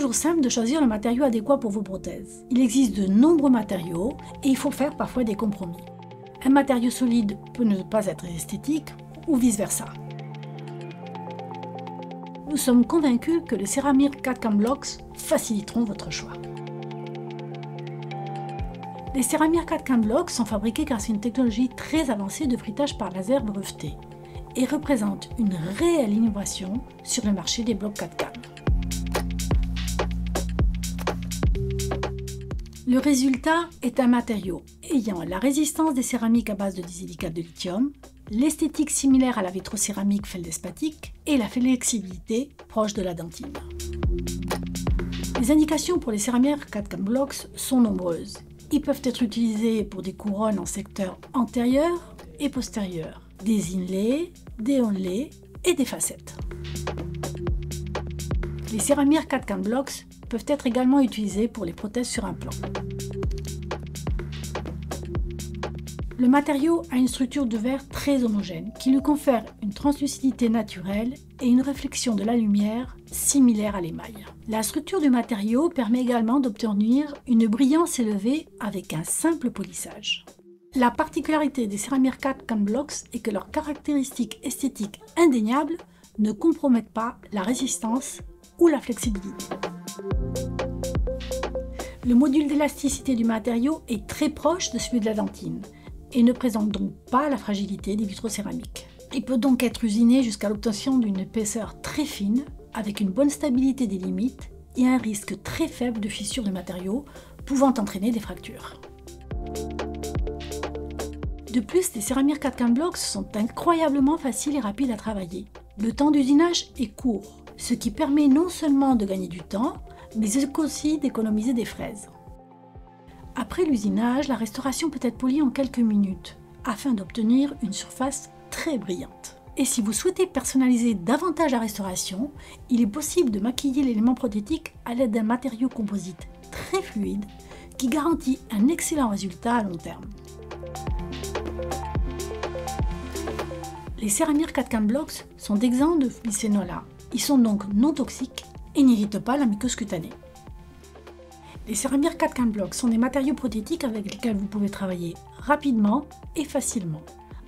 toujours simple de choisir le matériau adéquat pour vos prothèses. Il existe de nombreux matériaux et il faut faire parfois des compromis. Un matériau solide peut ne pas être esthétique ou vice-versa. Nous sommes convaincus que les céramiques CAD-CAM Blocks faciliteront votre choix. Les céramiques CAD-CAM Blocks sont fabriquées grâce à une technologie très avancée de frittage par laser breveté et représentent une réelle innovation sur le marché des blocs CAD-CAM. Le résultat est un matériau ayant la résistance des céramiques à base de disilicate de lithium, l'esthétique similaire à la vitrocéramique feldespatique et la flexibilité proche de la dentine. Les indications pour les céramiques CAD-CAM Blocks sont nombreuses. Ils peuvent être utilisés pour des couronnes en secteur antérieur et postérieur, des inlays, des onlays et des facettes. Les céramiques CAD-CAM Blocks peuvent être également utilisés pour les prothèses sur implant. Le matériau a une structure de verre très homogène qui lui confère une translucidité naturelle et une réflexion de la lumière similaire à l'émail. La structure du matériau permet également d'obtenir une brillance élevée avec un simple polissage. La particularité des céramiques CAD-CAM Blocks est que leurs caractéristiques esthétiques indéniables ne compromettent pas la résistance ou la flexibilité. Le module d'élasticité du matériau est très proche de celui de la dentine et ne présente donc pas la fragilité des vitrocéramiques. Il peut donc être usiné jusqu'à l'obtention d'une épaisseur très fine, avec une bonne stabilité des limites et un risque très faible de fissure du matériau, pouvant entraîner des fractures. De plus, les céramiques CAD-CAM Blocks sont incroyablement faciles et rapides à travailler. Le temps d'usinage est court, ce qui permet non seulement de gagner du temps, mais aussi d'économiser des fraises. Après l'usinage, la restauration peut être polie en quelques minutes, afin d'obtenir une surface très brillante. Et si vous souhaitez personnaliser davantage la restauration, il est possible de maquiller l'élément prothétique à l'aide d'un matériau composite très fluide qui garantit un excellent résultat à long terme. Les céramiques CAD-CAM Blocks sont exempts de bisphénol A. Ils sont donc non toxiques et n'irritent pas la muqueuse cutanée. Les céramiques CAD-CAM Blocks sont des matériaux prothétiques avec lesquels vous pouvez travailler rapidement et facilement,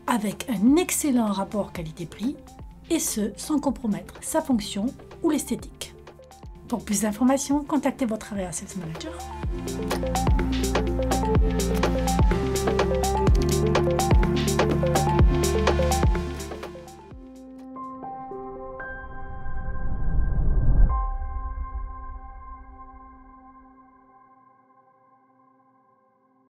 avec un excellent rapport qualité-prix, et ce sans compromettre sa fonction ou l'esthétique. Pour plus d'informations, contactez votre area sales manager.